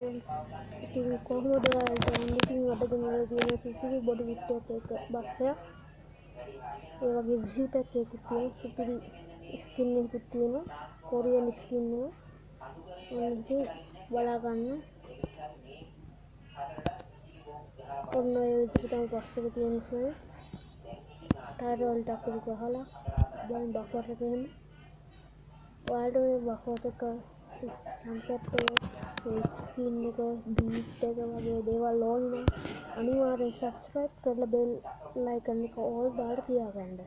ඉතින් කොහොමද ඔයාලට යන්නේ? ඉතින් අද ගෙනල්ලා තියෙන සුපිරි බොඩි කිට් එකක් බස්සයක්. ඒ වගේ විසිල් පැක් එකකුත් තියෙනවා. සුපිරි ස්කින් එකකුත් තියෙනවා. කොරියන් ස්කින් එක. ඉතින් බලා ගන්න. ඔන්න ඔය විදිහට තමයි බස් එක තියෙන්නේ ෆ්‍රෙන්ඩ්ස්. ටයර් වලට අකුරු ගහලා දැන් බෆර් එක එහෙම. ඔයාලට මේ බෆර් එක සංකේත ස්කින් එක බීට් එක වගේ දේවල් ඕන නම් අනිවාර්යෙන් subscribe කරලා bell icon එක all දාලා තියාගන්න.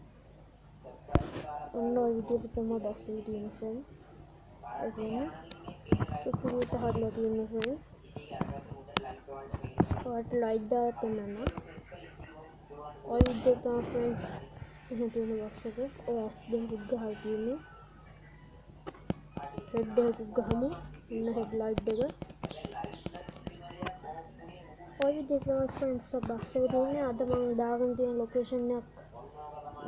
ඔන්න ඔය විදිහට තමයි බස් එක තියෙන්නේ friends. ඒ කියන්නේ සුපිරියට හදලා තියෙන්නේ friends. ඔයාලට ලයිට් දාලා පෙන්නන්න. ඔය විදිහට තමයි friends එහෙම තියෙන බස් එක. ඔය ඇස් දෙකක් ගහලා තියෙන්නේ. හෙඩ් එකක් ගහමු. ඉන්න හෙඩ් ලයිට් එක. ඔය විදිහට තමයි friends බස් එක තියෙන්නේ. අද මම දාගෙන තියෙන ලොකේෂන් එක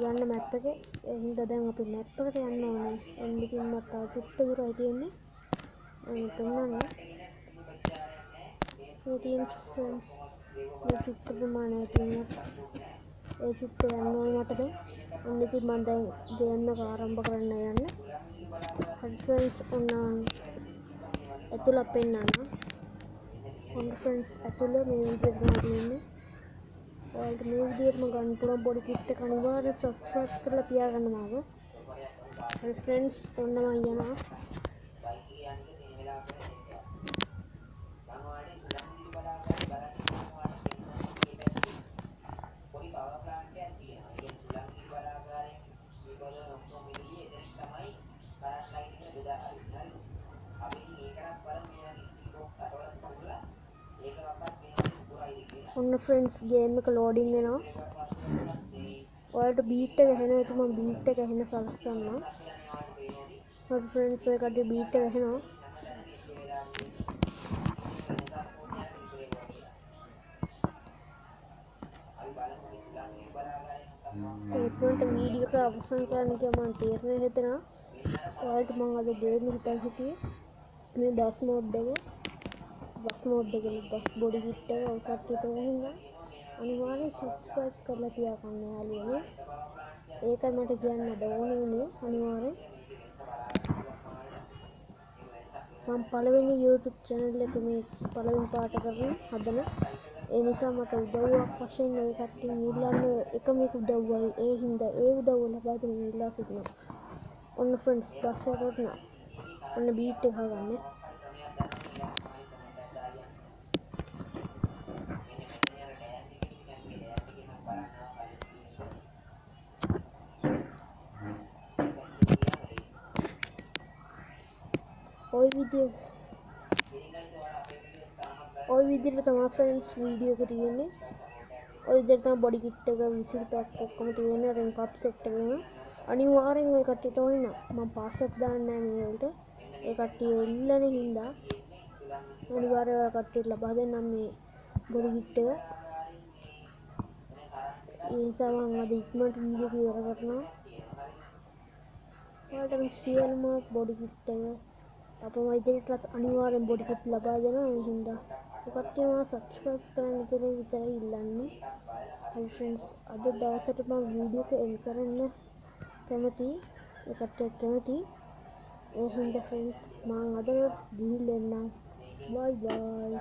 යන්න මැප් එකේ. ඒ හින්දා දැන් අපි මැප් එකට යන්න ඕනේ. එන්න ඉතින් මට තව චුට්ට දුරයි තියෙන්නේ. මම පෙන්නන්න. මේ තියෙන friends මේ චුට්ට ප්‍රමාණය තියෙනවා. ඒ චුට්ට යන්න ඕනේ මට දැන්. අන්න ඉතින් මම දැන් ගේම් එක ආරම්භ කරන්න යන්නේ. හරි friends ඔන්න ඇතුළ පෙන්නන්න. ඔන්න friends ඇතුළ මේ විදිහට තමයි තියෙන්නේ. ඔයාලට මේ විදිහටම ගන්න පුළුවන් බොඩි කිට් එක අනිවාර්යෙන් subscribe කරලා තියාගන්න මාව. හරි friends ඔන්න මම යනවා. ඔන්න friends ගේම් එක loading වෙනවා. ඔයාලට beat එක ඇහෙනවා. ඒත් මම beat එක ඇහෙන සලස්සන්නම්. හරි friends ඔය කඩේ beat එක ඇහෙනවා. ඒකට වීඩියෝ එක අවසන් කරන්න කියලා මම තීරණය හිතනවා. ඔයාලට මම අද ගේම් හිතන් හිටියේ මේ බස් මෝඩ් එක. බස් මෝඩ් එකේ බස් බොඩි කිට් එක ඔය කට්ටියට වුණා. අනිවාර්යෙන් subscribe කරලා තියාගන්න යාළුවනේ. ඒකයි මට කියන්න අද ඕනේ වුණේ අනිවාර්යෙන්. මම පළවෙනි YouTube channel එක මේ පළවෙනි පාට කරන හදන. ඒ නිසා මට උදව්වක් වශයෙන් ඔය කට්ටියන් ඉල්ලන්නේ එකම එක උදව්වයි. ඒ හින්දා ඒ උදව්ව ලබා දෙන්න ඉල්ලා සිටිනවා. ඔන්න friends බස් එකට නා. ඔන්න beat එක ගන්න. ඔය විදිහට තමයි friends වීඩියෝ එක තියෙන්නේ. ඔය විදිහට තමයි බොඩි කිට් එක විසිල් පැක් ඔක්කොම තියෙන්නේ. රෙන් කප් සෙට් එකේම අනිවාර්යෙන් ඔය කට්ටියට ඕනේ නම් මම පාස්වර්ඩ් දාන්නේ නැහැ මේ වලට. ඒ කට්ටිය ඉල්ලන හින්දා අනිවාර්යයෙන් ඔය කට්ටියට ලබා දෙන්නම් මේ බොඩි කිට් එක. ඒ නිසා මම අද ඉක්මනට වීඩියෝ එක ඉවර කරනවා. ඔයාලට මේ සියලුම බොඩි කිට් එක අපම ඉදිරියටත් අනිවාර්යෙන් බොඩි කිට් ලබා දෙනවා. ඒ හින්දා ඔය කට්ටියම subscribe කරන්න කියලා විතරයි ඉල්ලන්නේ. හරි friends අද දවසට මම වීඩියෝ එක එන්ඩ් කරන්න කැමතියි. ඒ කට්ටිය කැමතියි. ඒ හින්දා friends මම අද ගිහින් එන්නම්. bye bye.